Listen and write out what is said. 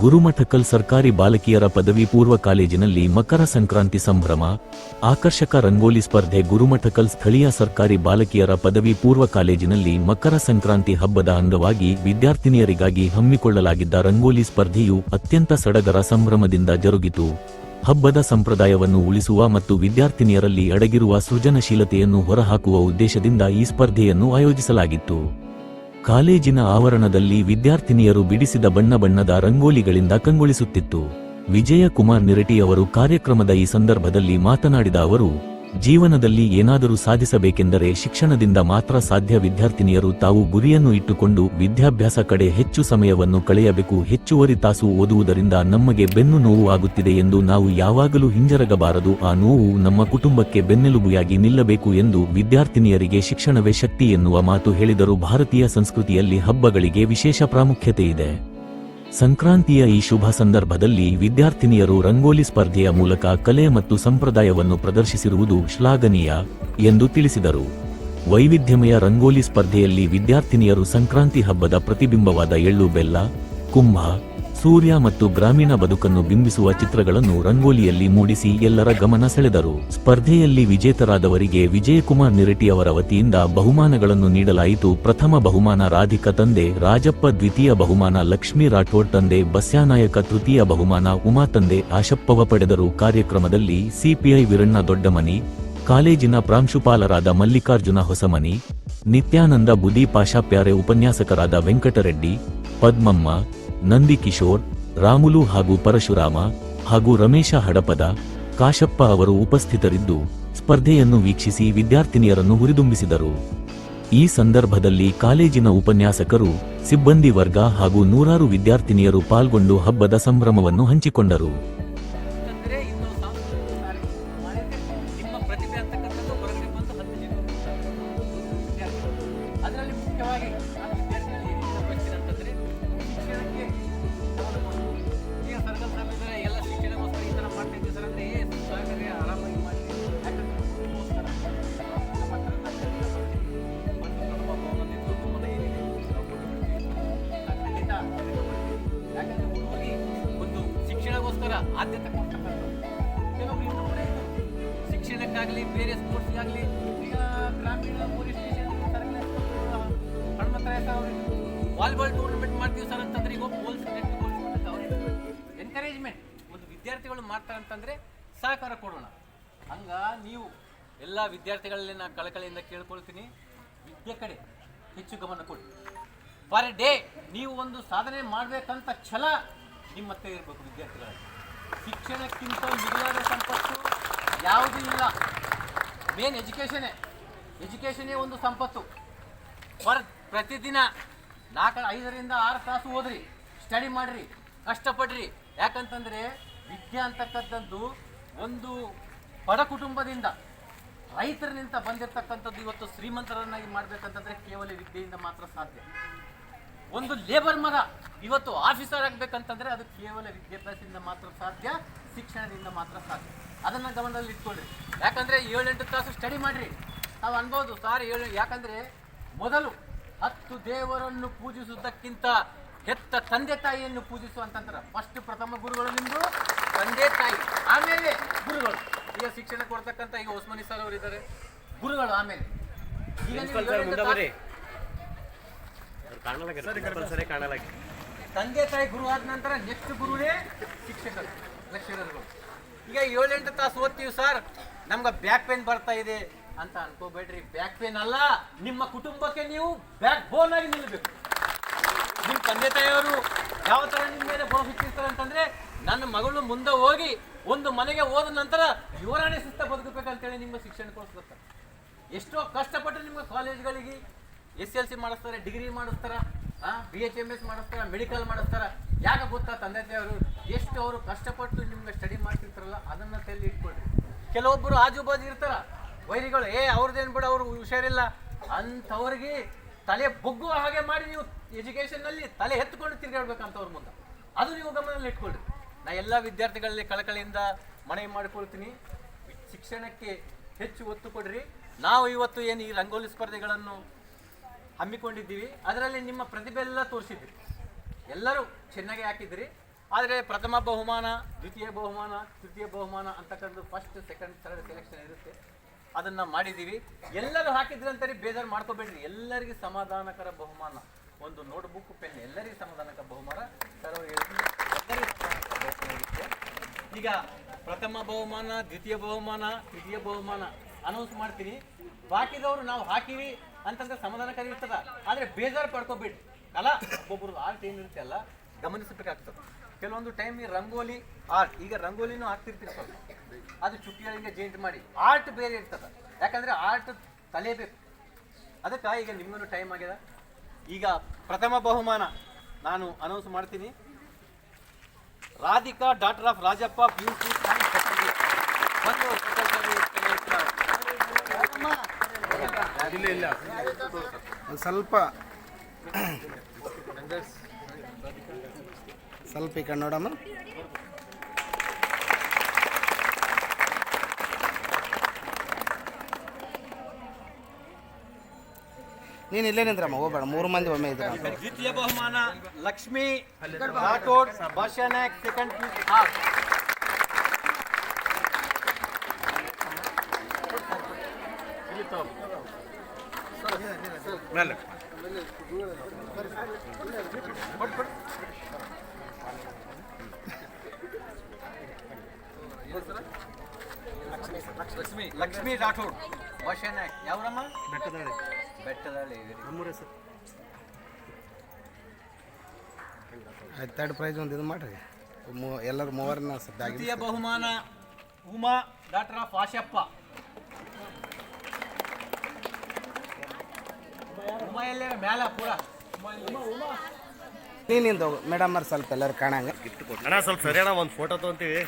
ಗುರುಮಠಕಲ್ ಸರ್ಕಾರಿ ಬಾಲಕಿಯರ ಪದವಿ ಪೂರ್ವ ಕಾಲೇಜಿನಲ್ಲಿ ಮಕರ ಸಂಕ್ರಾಂತಿ ಸಂಭ್ರಮ. ಆಕರ್ಷಕ ರಂಗೋಲಿ ಸ್ಪರ್ಧೆ. ಗುರುಮಠಕಲ್ ಸ್ಥಳೀಯ ಸರ್ಕಾರಿ ಬಾಲಕಿಯರ ಪದವಿ ಪೂರ್ವ ಕಾಲೇಜಿನಲ್ಲಿ ಮಕರ ಸಂಕ್ರಾಂತಿ ಹಬ್ಬದ ಅಂಗವಾಗಿ ವಿದ್ಯಾರ್ಥಿನಿಯರಿಗಾಗಿ ಹಮ್ಮಿಕೊಳ್ಳಲಾಗಿದ್ದ ರಂಗೋಲಿ ಸ್ಪರ್ಧೆಯು ಅತ್ಯಂತ ಸಡಗರ ಸಂಭ್ರಮದಿಂದ ಜರುಗಿತು. ಹಬ್ಬದ ಸಂಪ್ರದಾಯವನ್ನು ಉಳಿಸುವ ಮತ್ತು ವಿದ್ಯಾರ್ಥಿನಿಯರಲ್ಲಿ ಅಡಗಿರುವ ಸೃಜನಶೀಲತೆಯನ್ನು ಹೊರಹಾಕುವ ಉದ್ದೇಶದಿಂದ ಈ ಸ್ಪರ್ಧೆಯನ್ನು ಆಯೋಜಿಸಲಾಗಿತ್ತು. ಕಾಲೇಜಿನ ಆವರಣದಲ್ಲಿ ವಿದ್ಯಾರ್ಥಿನಿಯರು ಬಿಡಿಸಿದ ಬಣ್ಣ ಬಣ್ಣದ ರಂಗೋಲಿಗಳಿಂದ ಕಂಗೊಳಿಸುತ್ತಿತ್ತು. ವಿಜಯಕುಮಾರ್ ನಿರಟಿ ಅವರು ಕಾರ್ಯಕ್ರಮದ ಈ ಸಂದರ್ಭದಲ್ಲಿ ಮಾತನಾಡಿದ ಅವರು, ಜೀವನದಲ್ಲಿ ಏನಾದರೂ ಸಾಧಿಸಬೇಕೆಂದರೆ ಶಿಕ್ಷಣದಿಂದ ಮಾತ್ರ ಸಾಧ್ಯ. ವಿದ್ಯಾರ್ಥಿನಿಯರು ತಾವು ಗುರಿಯನ್ನು ಇಟ್ಟುಕೊಂಡು ವಿದ್ಯಾಭ್ಯಾಸ ಕಡೆ ಹೆಚ್ಚು ಸಮಯವನ್ನು ಕಳೆಯಬೇಕು. ಹೆಚ್ಚುವರಿ ತಾಸು ಓದುವುದರಿಂದ ನಮಗೆ ಬೆನ್ನು ನೋವು ಆಗುತ್ತಿದೆ ಎಂದು ನಾವು ಯಾವಾಗಲೂ ಹಿಂಜರಗಬಾರದು. ಆ ನೋವು ನಮ್ಮ ಕುಟುಂಬಕ್ಕೆ ಬೆನ್ನೆಲುಬುಯಾಗಿ ನಿಲ್ಲಬೇಕು ಎಂದು ವಿದ್ಯಾರ್ಥಿನಿಯರಿಗೆ ಶಿಕ್ಷಣವೇ ಶಕ್ತಿ ಎನ್ನುವ ಮಾತು ಹೇಳಿದರು. ಭಾರತೀಯ ಸಂಸ್ಕೃತಿಯಲ್ಲಿ ಹಬ್ಬಗಳಿಗೆ ವಿಶೇಷ ಪ್ರಾಮುಖ್ಯತೆ ಇದೆ. ಸಂಕ್ರಾಂತಿಯ ಈ ಶುಭ ಸಂದರ್ಭದಲ್ಲಿ ವಿದ್ಯಾರ್ಥಿನಿಯರು ರಂಗೋಲಿ ಸ್ಪರ್ಧೆಯ ಮೂಲಕ ಕಲೆ ಮತ್ತು ಸಂಪ್ರದಾಯವನ್ನು ಪ್ರದರ್ಶಿಸಿರುವುದು ಶ್ಲಾಘನೀಯ ಎಂದು ತಿಳಿಸಿದರು. ವೈವಿಧ್ಯಮಯ ರಂಗೋಲಿ ಸ್ಪರ್ಧೆಯಲ್ಲಿ ವಿದ್ಯಾರ್ಥಿನಿಯರು ಸಂಕ್ರಾಂತಿ ಹಬ್ಬದ ಪ್ರತಿಬಿಂಬವಾದ ಎಳ್ಳು ಬೆಲ್ಲ, ಕುಂಭ, ಸೂರ್ಯ ಮತ್ತು ಗ್ರಾಮೀಣ ಬದುಕನ್ನು ಬಿಂಬಿಸುವ ಚಿತ್ರಗಳನ್ನು ರಂಗೋಲಿಯಲ್ಲಿ ಮೂಡಿಸಿ ಎಲ್ಲರ ಗಮನ ಸೆಳೆದರು. ಸ್ಪರ್ಧೆಯಲ್ಲಿ ವಿಜೇತರಾದವರಿಗೆ ವಿಜಯಕುಮಾರ್ ನಿರಟಿ ಅವರ ವತಿಯಿಂದ ಬಹುಮಾನಗಳನ್ನು ನೀಡಲಾಯಿತು. ಪ್ರಥಮ ಬಹುಮಾನ ರಾಧಿಕಾ ತಂದೆ ರಾಜಪ್ಪ, ದ್ವಿತೀಯ ಬಹುಮಾನ ಲಕ್ಷ್ಮೀ ರಾಠೋಡ್ ತಂದೆ ಬಸ್ಯಾನಾಯಕ, ತೃತೀಯ ಬಹುಮಾನ ಉಮಾ ತಂದೆ ಆಶಪ್ಪವ ಪಡೆದರು. ಕಾರ್ಯಕ್ರಮದಲ್ಲಿ ಸಿಪಿಐ ವೀರಣ್ಣ ದೊಡ್ಡಮನಿ, ಕಾಲೇಜಿನ ಪ್ರಾಂಶುಪಾಲರಾದ ಮಲ್ಲಿಕಾರ್ಜುನ ಹೊಸಮನಿ, ನಿತ್ಯಾನಂದ ಬುದಿ ಪಾಷಾಪ್ಯಾರೆ, ಉಪನ್ಯಾಸಕರಾದ ವೆಂಕಟರೆಡ್ಡಿ, ಪದ್ಮಮ್ಮ, ನಂದಿ ಕಿಶೋರ್, ರಾಮುಲು ಹಾಗೂ ಪರಶುರಾಮ ಹಾಗೂ ರಮೇಶ ಹಡಪದ, ಕಾಶಪ್ಪ ಅವರು ಉಪಸ್ಥಿತರಿದ್ದು ಸ್ಪರ್ಧೆಯನ್ನು ವೀಕ್ಷಿಸಿ ವಿದ್ಯಾರ್ಥಿನಿಯರನ್ನು ಹುರಿದುಂಬಿಸಿದರು. ಈ ಸಂದರ್ಭದಲ್ಲಿ ಕಾಲೇಜಿನ ಉಪನ್ಯಾಸಕರು, ಸಿಬ್ಬಂದಿ ವರ್ಗ ಹಾಗೂ ನೂರಾರು ವಿದ್ಯಾರ್ಥಿನಿಯರು ಪಾಲ್ಗೊಂಡು ಹಬ್ಬದ ಸಂಭ್ರಮವನ್ನು ಹಂಚಿಕೊಂಡರು. ಆದ್ಯತೆ ಕೊಡ್ತಕ್ಕಂಥ ಕೆಲವರು ಇನ್ನೂ ಕೂಡ ಶಿಕ್ಷಣಕ್ಕಾಗಲಿ ಬೇರೆ ಸ್ಪೋರ್ಟ್ಸ್ಗಾಗಲಿ ಈಗ ಗ್ರಾಮೀಣ ಪೊಲೀಸ್ ಸ್ಟೇಷನ್ ಹನುಮಂತರಾಯ ಅವರು ವಾಲಿಬಾಲ್ ಟೂರ್ನಮೆಂಟ್ ಮಾಡ್ತೀವಿ ಸರ್ ಅಂತಂದ್ರೆ ಈಗ ಪೋಲ್ಸ್ ಎನ್ಕರೇಜ್ಮೆಂಟ್ ಒಂದು ವಿದ್ಯಾರ್ಥಿಗಳು ಮಾಡ್ತಾರೆ ಅಂತಂದರೆ ಸಹಕಾರ ಕೊಡೋಣ. ಹಂಗ ನೀವು ಎಲ್ಲ ವಿದ್ಯಾರ್ಥಿಗಳಲ್ಲಿ ನಾನು ಕಳಕಳಿಯಿಂದ ಕೇಳ್ಕೊಳ್ತೀನಿ, ವಿದ್ಯೆ ಕಡೆ ಹೆಚ್ಚು ಗಮನ ಕೊಡಿ. ಪರ್ ಡೇ ನೀವು ಒಂದು ಸಾಧನೆ ಮಾಡಬೇಕಂತ ಛಲ ನಿಮ್ಮ ಹತ್ರ ಇರಬೇಕು. ವಿದ್ಯಾರ್ಥಿಗಳಲ್ಲಿ ಶಿಕ್ಷಣಕ್ಕಿಂತ ಮಿಗಿಲಾದ ಸಂಪತ್ತು ಯಾವುದೂ ಇಲ್ಲ. ಮೇನ್ ಎಜುಕೇಷನೇ ಒಂದು ಸಂಪತ್ತು. ಪ್ರತಿದಿನ 5ರಿಂದ 6 ತಾಸು ಓದ್ರಿ, ಸ್ಟಡಿ ಮಾಡಿರಿ, ಕಷ್ಟಪಡ್ರಿ. ಯಾಕಂತಂದರೆ ವಿದ್ಯೆ ಅಂತಕ್ಕಂಥದ್ದು ಒಂದು ಬಡ ಕುಟುಂಬದಿಂದ ರೈತರಿನಿಂದ ಬಂದಿರತಕ್ಕಂಥದ್ದು ಇವತ್ತು ಶ್ರೀಮಂತರನ್ನಾಗಿ ಮಾಡಬೇಕಂತಂದರೆ ಕೇವಲ ವಿದ್ಯೆಯಿಂದ ಮಾತ್ರ ಸಾಧ್ಯ. ಒಂದು ಲೇಬರ್ ಮಗ ಇವತ್ತು ಆಫೀಸರ್ ಆಗಬೇಕಂತಂದರೆ ಅದು ಕೇವಲ ವಿದ್ಯಾಭ್ಯಾಸದಿಂದ ಮಾತ್ರ ಸಾಧ್ಯ, ಶಿಕ್ಷಣದಿಂದ ಮಾತ್ರ ಸಾಧ್ಯ. ಅದನ್ನು ಗಮನದಲ್ಲಿ ಇಟ್ಕೊಳ್ರಿ. ಯಾಕಂದರೆ 7-8 ತಾಸು ಸ್ಟಡಿ ಮಾಡಿರಿ. ನಾವು ಅನ್ಬೋದು ಸಾರ್ ಯಾಕಂದರೆ ಮೊದಲು 10 ದೇವರನ್ನು ಪೂಜಿಸುವುದಕ್ಕಿಂತ ಹೆತ್ತ ತಂದೆ ತಾಯಿಯನ್ನು ಪೂಜಿಸು ಅಂತಂದ್ರೆ ಫಸ್ಟ್ ಪ್ರಥಮ ಗುರುಗಳು ನಿಮ್ಮದು ತಂದೆ ತಾಯಿ, ಆಮೇಲೆ ಗುರುಗಳು. ಈಗ ಶಿಕ್ಷಣ ಕೊಡ್ತಕ್ಕಂಥ ಈಗ ಓಸ್ಮನಿ ಸರ್ ಅವರು ಇದ್ದಾರೆ, ಗುರುಗಳು. ಆಮೇಲೆ ಈಗ ತಂದೆ ತಾಯಿ ಗುರು ಆದ ನಂತರ ನೆಕ್ಸ್ಟ್ ಗುರುವೇ ಶಿಕ್ಷಕರು, ಲೆಕ್ಚರರ್ಗಳು. ಈಗ 7-8 ತಾಸು ಓದ್ತೀವಿ ಸರ್, ನಮ್ಗೆ ಬ್ಯಾಕ್ ಪೇನ್ ಬರ್ತಾ ಇದೆ ಅಂತ ಅನ್ಕೋಬೇಡ್ರಿ. ಬ್ಯಾಕ್ ಪೇನ್ ಅಲ್ಲ, ನಿಮ್ಮ ಕುಟುಂಬಕ್ಕೆ ನೀವು ಬ್ಯಾಕ್ ಬೋನ್ ಆಗಿ ನಿಲ್ಲಬೇಕು. ನಿಮ್ಮ ತಂದೆ ತಾಯಿಯವರು ಯಾವ ಥರ ನಿಮ್ಮ ಮೇಲೆ ಬೋನಿರ್ತಾರೆ ಅಂತಂದರೆ, ನನ್ನ ಮಗಳು ಮುಂದೆ ಹೋಗಿ ಒಂದು ಮನೆಗೆ ಹೋದ ನಂತರ ಯುವರಾಣಿ ಸುತ್ತ ಬದುಕಬೇಕಂತೇಳಿ ನಿಮ್ಮ ಶಿಕ್ಷಣ ಕೊಡಿಸ್ತಾರೆ. ಎಷ್ಟೋ ಕಷ್ಟಪಟ್ಟು ನಿಮ್ಮ ಕಾಲೇಜ್ಗಳಿಗೆ SLC ಮಾಡಿಸ್ತಾರೆ, ಡಿಗ್ರಿ ಮಾಡಿಸ್ತಾರೆ, BHMS ಮಾಡಿಸ್ತಾರೆ, ಮೆಡಿಕಲ್ ಮಾಡಿಸ್ತಾರೆ. ಯಾಕೆ ಗೊತ್ತಾ? ತಂದೆ ತಾಯಿಯವರು ಎಷ್ಟು ಅವರು ಕಷ್ಟಪಟ್ಟು ನಿಮ್ಗೆ ಸ್ಟಡಿ ಮಾಡ್ತಿರ್ತಾರಲ್ಲ, ಅದನ್ನು ತಲೆ ಇಟ್ಕೊಳ್ರಿ. ಕೆಲವೊಬ್ಬರು ಆಜುಬಾಜು ಇರ್ತಾರ ವೈರಿಗಳು, ಅವ್ರದ್ದೇನು ಬಿಡು, ಅವರು ಹುಷಾರಿಲ್ಲ ಅಂಥವ್ರಿಗೆ ತಲೆ ಬೊಗ್ಗುವ ಹಾಗೆ ಮಾಡಿ ನೀವು ಎಜುಕೇಷನ್ನಲ್ಲಿ ತಲೆ ಎತ್ತುಕೊಂಡು ತಿರುಗಾಡ್ಬೇಕಂತವ್ರ ಮುಂದೆ. ಅದು ನೀವು ಗಮನದಲ್ಲಿ ಇಟ್ಕೊಳ್ರಿ. ನಾ ಎಲ್ಲ ವಿದ್ಯಾರ್ಥಿಗಳಲ್ಲಿ ಕಳಕಳಿಯಿಂದ ಮನವಿ ಮಾಡಿಕೊಳ್ತೀನಿ, ಶಿಕ್ಷಣಕ್ಕೆ ಹೆಚ್ಚು ಒತ್ತು ಕೊಡ್ರಿ. ನಾವು ಇವತ್ತು ಏನು ಈ ರಂಗೋಲಿ ಸ್ಪರ್ಧೆಗಳನ್ನು ಹಮ್ಮಿಕೊಂಡಿದ್ದೀವಿ, ಅದರಲ್ಲಿ ನಿಮ್ಮ ಪ್ರತಿಭೆ ಎಲ್ಲ ತೋರಿಸಿದ್ರಿ, ಎಲ್ಲರೂ ಚೆನ್ನಾಗಿ ಹಾಕಿದ್ರಿ. ಆದರೆ ಪ್ರಥಮ ಬಹುಮಾನ, ದ್ವಿತೀಯ ಬಹುಮಾನ, ತೃತೀಯ ಬಹುಮಾನ ಅಂತಕ್ಕಂಥ ಫಸ್ಟ್, ಸೆಕೆಂಡ್, ಥರ್ಡ್ ಸೆಲೆಕ್ಷನ್ ಇರುತ್ತೆ. ಅದನ್ನು ಮಾಡಿದ್ದೀವಿ. ಎಲ್ಲರೂ ಹಾಕಿದ್ರಂತರಿ ಬೇಜಾರು ಮಾಡ್ಕೋಬೇಡ್ರಿ. ಎಲ್ಲರಿಗೆ ಸಮಾಧಾನಕರ ಬಹುಮಾನ, ಒಂದು ನೋಟ್ಬುಕ್, ಪೆನ್, ಎಲ್ಲರಿಗೂ ಸಮಾಧಾನಕರ ಬಹುಮಾನ ಇರುತ್ತೆ. ಈಗ ಪ್ರಥಮ ಬಹುಮಾನ, ದ್ವಿತೀಯ ಬಹುಮಾನ, ತೃತೀಯ ಬಹುಮಾನ ಅನೌನ್ಸ್ ಮಾಡ್ತೀನಿ. ಬಾಕಿದವರು ನಾವು ಹಾಕಿವಿ ಅಂತಂದ್ರೆ ಸಮಾಧಾನಕಾರಿ ಇರ್ತದ, ಆದರೆ ಬೇಜಾರು ಪಡ್ಕೋಬೇಡ್ರಿ. ಅಲ್ಲ, ಒಬ್ಬೊಬ್ರು ಆರ್ಟ್ ಏನಿರುತ್ತೆ ಅಲ್ಲ ಗಮನಿಸಬೇಕಾಗ್ತದೆ. ಕೆಲವೊಂದು ಟೈಮ್ ಈ ರಂಗೋಲಿ ಆರ್ಟ್, ಈಗ ರಂಗೋಲಿನೂ ಹಾಕ್ತಿರ್ತೀರಿ ಸ್ವಲ್ಪ, ಅದು ಚುಕ್ಕಿಗಳಿಗೆ ಜೇಂಟ್ ಮಾಡಿ ಆರ್ಟ್ ಬೇರೆ ಇರ್ತದೆ. ಯಾಕಂದರೆ ಆರ್ಟ್ ಕಲಿಯಬೇಕು. ಅದಕ್ಕೆ ಈಗ ನಿಮಗೂ ಟೈಮ್ ಆಗ್ಯದ. ಈಗ ಪ್ರಥಮ ಬಹುಮಾನ ನಾನು ಅನೌನ್ಸ್ ಮಾಡ್ತೀನಿ. Radhika, doctor of Rajappa, PUC ಸ್ವಲ್ಪ ಈ ಕಡೆ ನೋಡಮ್ಮ. ನೀನು ಇಲ್ಲೇ ನಿಂದ್ರಮ್ಮ, ಹೋಗ್ಬೇಡ, 3 ಮಂದಿ ಒಮ್ಮೆ ಇದ್ರ. ದ್ವಿತೀಯ ಬಹುಮಾನ ಲಕ್ಷ್ಮೀ ರಾಠೋಡ್, ಭಾಷಾ ನಾಯಕ್, ಸೆಕೆಂಡ್ PUC. ಲಕ್ಷ್ಮೀ ರಾಠೋಡ್, ಭಾಷಾ ನಾಯಕ್, ಯಾವ್ರಮ್ಮ? ಬೆಟ್ಟದಳ್ಳಿ. ಥರ್ಡ್ ಪ್ರೈಸ್ ಒಂದು ಇದು ಮಾಡ್ರಿ, ಎಲ್ಲರೂ ಮೂವರನ್ನ ಸದ್ದಾಗಿ. ದ್ವಿತೀಯ ಬಹುಮಾನ ಉಮಾ, ಡಾಕ್ಟರ್ ಆಫ್ ಆಶಪ್ಪ. ಉಮಾ ಎಲ್ಲೇ ಮ್ಯಾಲ ಪೂರ ನೀನಿಂದ ಹೋಗು ಮೇಡಮ್ ಅವ್ರು ಸ್ವಲ್ಪ ಎಲ್ಲರೂ ಕಾಣಂಗೆ. ಅಣ್ಣ ಸ್ವಲ್ಪ ಸರಿ ಅಣ್ಣ, ಒಂದು ಫೋಟೋ ತೊಗೊಂತೀವಿ.